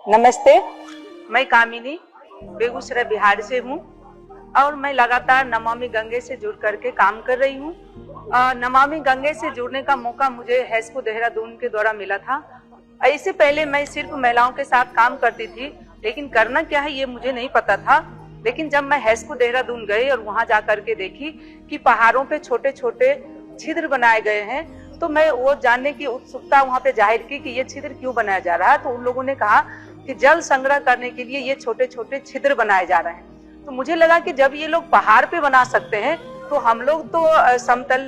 नमस्ते, मैं कामिनी बेगूसराय बिहार से हूँ और मैं लगातार नमामि गंगे से जुड़ करके काम कर रही हूँ। नमामि गंगे से जुड़ने का मौका मुझे हैस्को देहरादून के द्वारा मिला था। इससे पहले मैं सिर्फ महिलाओं के साथ काम करती थी, लेकिन करना क्या है ये मुझे नहीं पता था। लेकिन जब मैं हैस्को देहरादून गई और वहाँ जा करके देखी कि पहाड़ों पे छोटे छोटे छिद्र बनाए गए हैं, तो मैं वो जानने की उत्सुकता वहाँ पे जाहिर की कि ये छिद्र क्यों बनाया जा रहा है। तो उन लोगों ने कहा कि जल संग्रह करने के लिए ये छोटे छोटे छिद्र बनाए जा रहे हैं। तो मुझे लगा कि जब ये लोग पहाड़ पे बना सकते हैं तो हम लोग तो समतल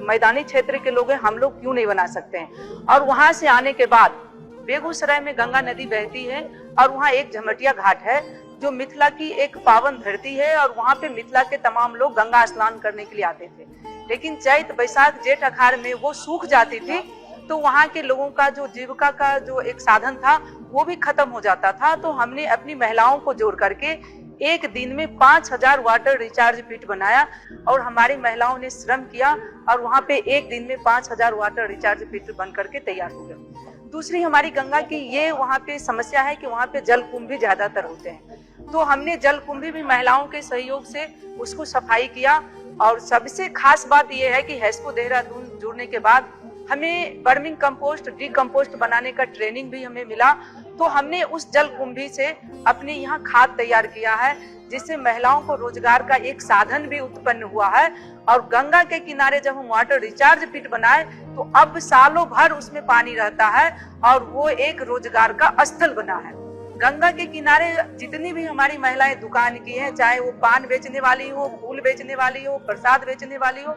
मैदानी क्षेत्र के लोग हैं, हम लोग क्यों नहीं बना सकते हैं। और वहां से आने के बाद बेगूसराय में गंगा नदी बहती है और वहाँ एक झमटिया घाट है जो मिथिला की एक पावन धरती है और वहाँ पे मिथिला के तमाम लोग गंगा स्नान करने के लिए आते थे। लेकिन चैत बैसाख जेठ अखाड़ में वो सूख जाती थी, तो वहाँ के लोगों का जो जीविका का जो एक साधन था वो भी खत्म हो जाता था। तो हमने अपनी महिलाओं को जोड़ करके एक दिन में 5000 वाटर रिचार्ज पिट बनाया और हमारी महिलाओं ने श्रम किया और वहाँ पे एक दिन में 5000 वाटर रिचार्ज पिट बन करके तैयार हो गया। दूसरी हमारी गंगा की ये वहाँ पे समस्या है कि वहाँ पे जल कुंभ भी ज्यादातर होते हैं, तो हमने जल कुंभ भी महिलाओं के सहयोग से उसको सफाई किया। और सबसे खास बात यह है कि हैस्को देहरादून जुड़ने के बाद हमें बर्मिंग कंपोस्ट डीकंपोस्ट बनाने का ट्रेनिंग भी हमें मिला। तो हमने उस जल कुंभी से अपने यहाँ खाद तैयार किया है, जिससे महिलाओं को रोजगार का एक साधन भी उत्पन्न हुआ है। और गंगा के किनारे जब हम वाटर रिचार्ज पिट बनाए तो अब सालों भर उसमें पानी रहता है और वो एक रोजगार का स्थल बना है। गंगा के किनारे जितनी भी हमारी महिलाएं दुकान की हैं, चाहे वो पान बेचने वाली हो, फूल बेचने वाली हो, प्रसाद बेचने वाली हो,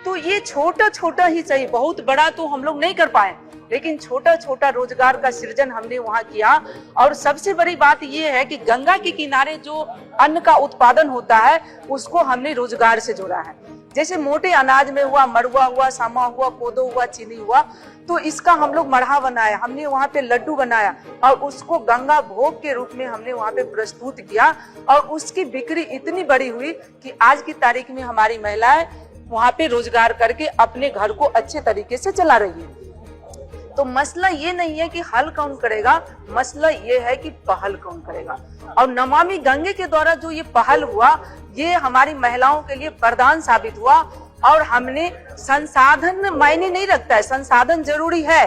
तो ये छोटा छोटा ही सही, बहुत बड़ा तो हम लोग नहीं कर पाए, लेकिन छोटा छोटा रोजगार का सृजन हमने वहाँ किया। और सबसे बड़ी बात ये है कि गंगा के किनारे जो अन्न का उत्पादन होता है उसको हमने रोजगार से जोड़ा है। जैसे मोटे अनाज में हुआ, मड़ुआ हुआ, सामा हुआ, कोदो हुआ, चीनी हुआ, तो इसका हम लोग मढ़ा बनाया, हमने वहाँ पे लड्डू बनाया और उसको गंगा भोग के रूप में हमने वहाँ पे प्रस्तुत किया और उसकी बिक्री इतनी बड़ी हुई कि आज की तारीख में हमारी महिलाएं वहाँ पे रोजगार करके अपने घर को अच्छे तरीके से चला रही है। तो मसला ये नहीं है कि हल कौन करेगा, मसला ये है कि पहल कौन करेगा। और नमामि गंगे के द्वारा जो ये पहल हुआ, ये हमारी महिलाओं के लिए वरदान साबित हुआ। और हमने संसाधन मायने नहीं रखता है, संसाधन जरूरी है,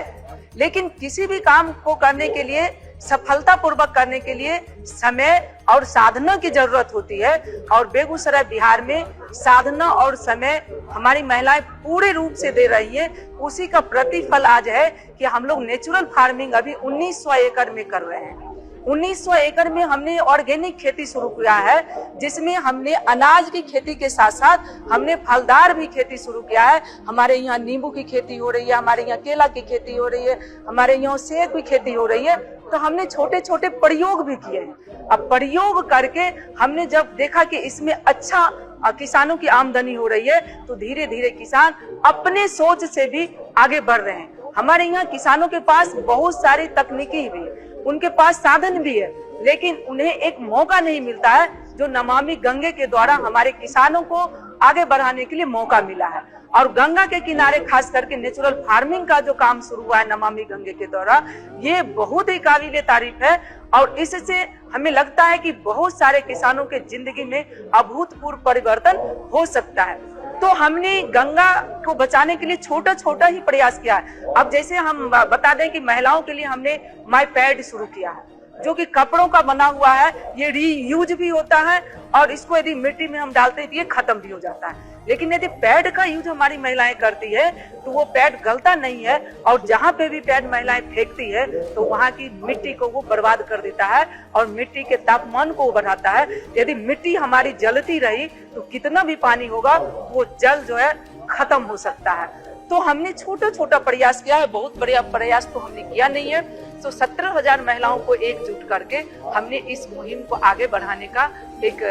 लेकिन किसी भी काम को करने के लिए, सफलता पूर्वक करने के लिए समय और साधना की जरूरत होती है। और बेगूसराय बिहार में साधना और समय हमारी महिलाएं पूरे रूप से दे रही है। उसी का प्रतिफल आज है कि हम लोग नेचुरल फार्मिंग अभी 1900 एकड़ में कर रहे हैं। 1900 एकड़ में हमने ऑर्गेनिक खेती शुरू किया है, जिसमें हमने अनाज की खेती के साथ साथ हमने फलदार भी खेती शुरू किया है। हमारे यहाँ नींबू की खेती हो रही है, हमारे यहाँ केला की खेती हो रही है, हमारे यहाँ सेब की खेती हो रही है। तो हमने छोटे छोटे प्रयोग भी किए हैं। अब प्रयोग करके हमने जब देखा कि इसमें अच्छा किसानों की आमदनी हो रही है, तो धीरे धीरे किसान अपने सोच से भी आगे बढ़ रहे हैं। हमारे यहाँ किसानों के पास बहुत सारी तकनीकी भी है, उनके पास साधन भी है, लेकिन उन्हें एक मौका नहीं मिलता है जो नमामि गंगे के द्वारा हमारे किसानों को आगे बढ़ाने के लिए मौका मिला है। और गंगा के किनारे खास करके नेचुरल फार्मिंग का जो काम शुरू हुआ है नमामि गंगे के द्वारा, ये बहुत ही काबिले तारीफ है। और इससे हमें लगता है कि बहुत सारे किसानों के जिंदगी में अभूतपूर्व परिवर्तन हो सकता है। तो हमने गंगा को बचाने के लिए छोटा छोटा ही प्रयास किया है। अब जैसे हम बता दें कि महिलाओं के लिए हमने माई पैड शुरू किया है, जो कि कपड़ों का बना हुआ है, ये रीयूज भी होता है और इसको यदि मिट्टी में हम डालते हैं तो ये खत्म भी हो जाता है। लेकिन यदि पैड का यूज हमारी महिलाएं करती है तो वो पैड गलता नहीं है, और जहाँ पे भी पैड महिलाएं फेंकती है तो वहाँ की मिट्टी को वो बर्बाद कर देता है और मिट्टी के तापमान को बढ़ाता है। यदि मिट्टी हमारी जलती रही तो कितना भी पानी होगा वो जल जो है खत्म हो सकता है। तो हमने छोटा छोटा प्रयास किया है, बहुत बड़ा प्रयास तो हमने किया नहीं है। तो 17,000 महिलाओं को एकजुट करके हमने इस मुहिम को आगे बढ़ाने का एक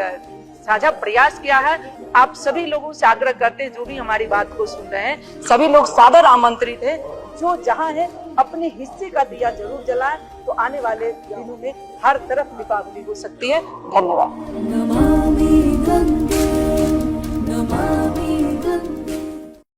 साझा प्रयास किया है। आप सभी लोगों से आग्रह करते हैं, जो भी हमारी बात को सुन रहे हैं, सभी लोग सादर आमंत्रित है, जो जहाँ है अपने हिस्से का दिया जरूर जलाएं। तो आने वाले दिनों में हर तरफ दीपावली हो सकती है। धन्यवाद।